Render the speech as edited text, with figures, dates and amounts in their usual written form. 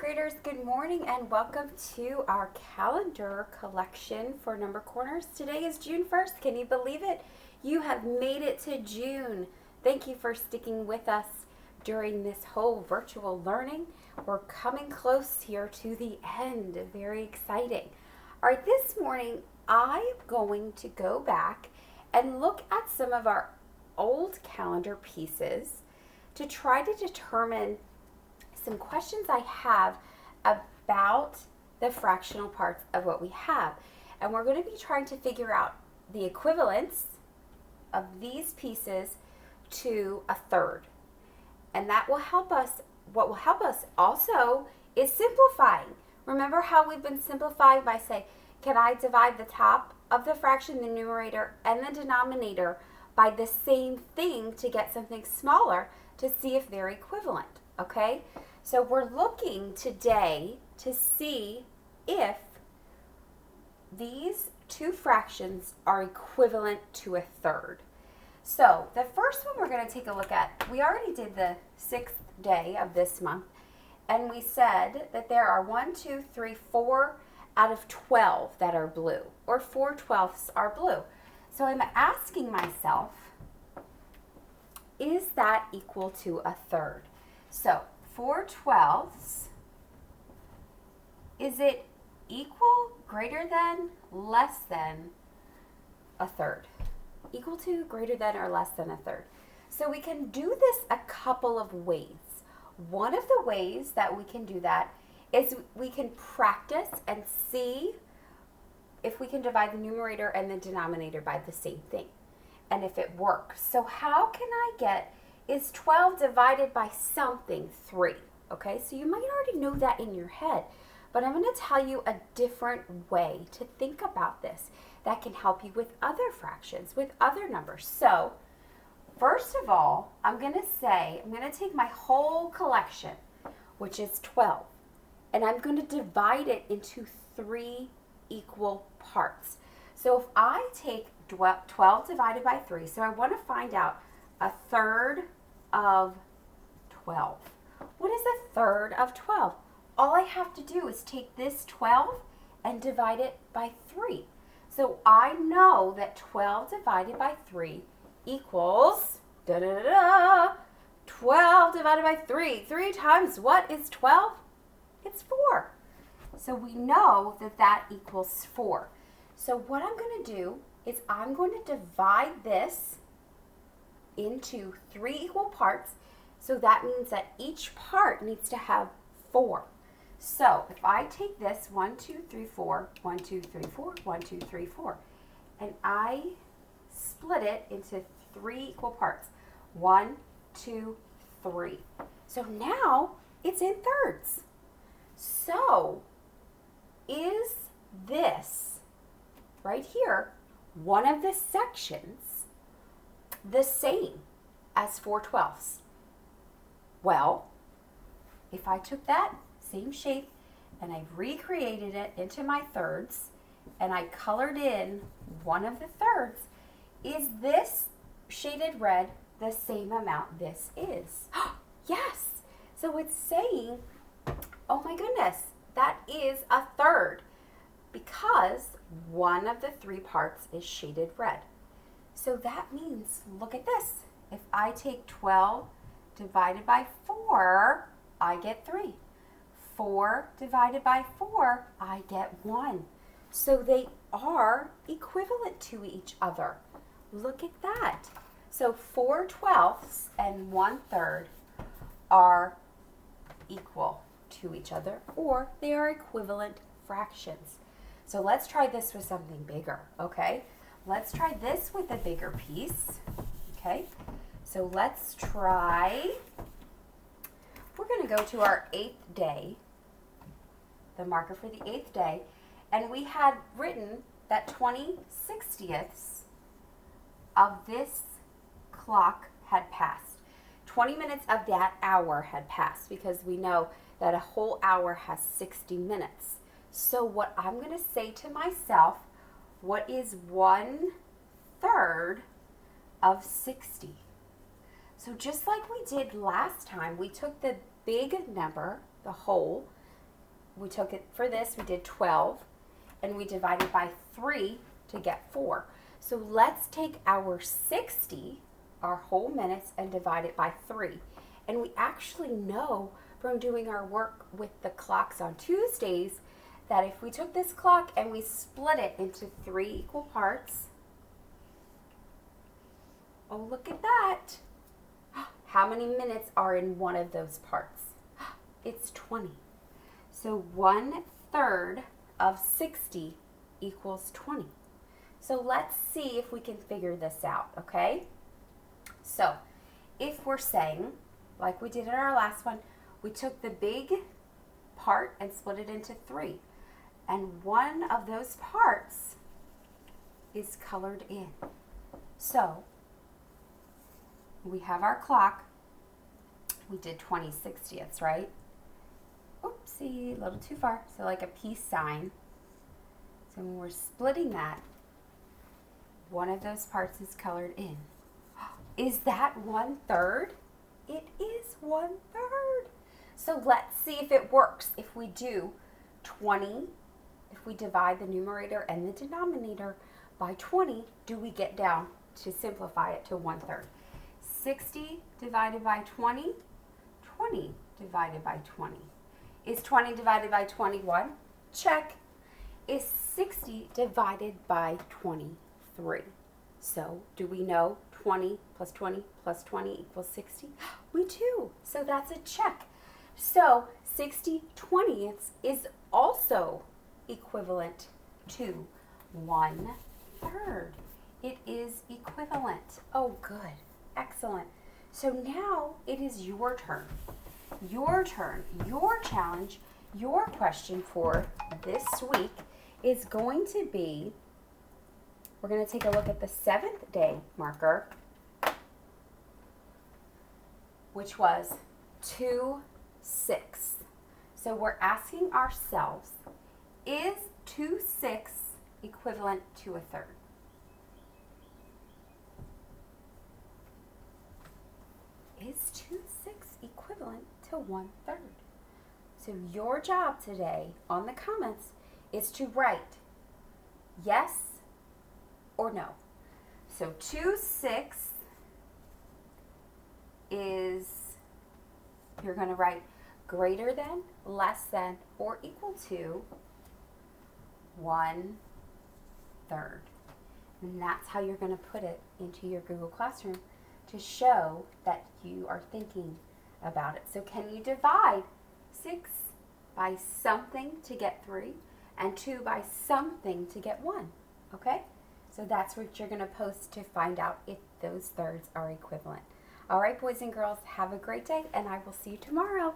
graders, good morning and welcome to our calendar collection for Number Corners. Today is June 1st. Can you believe it? You have made it to June. Thank you for sticking with us during this whole virtual learning. We're coming close here to the end. Very exciting. All right, this morning I'm going to go back and look at some of our old calendar pieces to try to determine some questions I have about the fractional parts of what we have. And we're going to be trying to figure out the equivalence of these pieces to a third. And that will help us. What will help us also is simplifying. Remember how we've been simplifying by saying, can I divide the top of the fraction, the numerator, and the denominator by the same thing to get something smaller to see if they're equivalent, okay? So we're looking today to see if these two fractions are equivalent to a third. So the first one we're going to take a look at, we already did the 6th day of this month, and we said that there are 4 out of 12 that are blue, or 4/12 are blue. So I'm asking myself, is that equal to a third? So 4/12, is it equal, greater than, less than a third? Equal to, greater than, or less than a third. So we can do this a couple of ways. One of the ways that we can do that is we can practice and see if we can divide the numerator and the denominator by the same thing, and if it works. So how can I get, is 12 divided by something 3? Okay, so you might already know that in your head, but I'm going to tell you a different way to think about this that can help you with other fractions, with other numbers. So first of all, I'm going to take my whole collection, which is 12, and I'm going to divide it into 3 equal parts. So if I take 12 divided by 3, so I want to find out a third of 12. What is a third of 12? All I have to do is take this 12 and divide it by 3. So I know that 12 divided by 3 equals 12 divided by 3. 3 times what is 12? It's 4. So we know that that equals 4. So what I'm going to do is I'm going to divide this into 3 equal parts. So that means that each part needs to have 4. So if I take this 1, 2, 3, 4, 1, 2, 3, 4, 1, 2, 3, 4, and I split it into 3 equal parts, 1, 2, 3. So now it's in thirds. So is this right here one of the sections the same as 4/12? Well, if I took that same shape and I recreated it into my thirds and I colored in one of the thirds, is this shaded red the same amount this is? Yes. So it's saying, oh my goodness, that is a third because one of the 3 parts is shaded red. So that means, look at this. If I take 12 divided by 4, I get 3. 4 divided by 4, I get 1. So they are equivalent to each other. Look at that. So 4/12 and 1/3 are equal to each other, or they are equivalent fractions. So let's try this with something bigger, okay? Let's try this with a bigger piece, okay? So let's try, we're going to go to our 8th day, the marker for the 8th day, and we had written that 20/60ths of this clock had passed. 20 minutes of that hour had passed because we know that a whole hour has 60 minutes. So what I'm going to say to myself, what is 1/3 of 60? So just like we did last time, we took the big number, the whole, we took it for this, we did 12, and we divided by 3 to get 4. So let's take our 60, our whole minutes, and divide it by 3. And we actually know from doing our work with the clocks on Tuesdays that if we took this clock and we split it into 3 equal parts, oh, look at that. How many minutes are in one of those parts? It's 20. So 1/3 of 60 equals 20. So let's see if we can figure this out, okay? So if we're saying, like we did in our last one, we took the big part and split it into 3. And one of those parts is colored in. So we have our clock. We did 20/60ths, right? Oopsie, a little too far. So like a peace sign. So when we're splitting that, one of those parts is colored in. Is that 1/3? It is 1/3. So let's see if it works. If we do 20, if we divide the numerator and the denominator by 20, do we get down to simplify it to 1/3? 60 divided by 20, 20 divided by 20. Is 20 divided by 21? Check. Is 60 divided by 23? So do we know 20 plus 20 plus 20 equals 60? We do. So that's a check. So 60/20ths is also equivalent to 1/3. It is equivalent. Oh, good. Excellent. So now it is your turn. Your turn. Your challenge, your question for this week is going to be, we're going to take a look at the 7th day marker, which was 2/6. So we're asking ourselves, is 2/6 equivalent to 1/3? Is 2/6 equivalent to 1/3? So your job today on the comments is to write yes or no. So 2/6 is, you're going to write greater than, less than, or equal to 1/3. And that's how you're going to put it into your Google Classroom to show that you are thinking about it. So can you divide 6 by something to get 3 and 2 by something to get 1? Okay? So that's what you're going to post to find out if those thirds are equivalent. All right, boys and girls, have a great day, and I will see you tomorrow.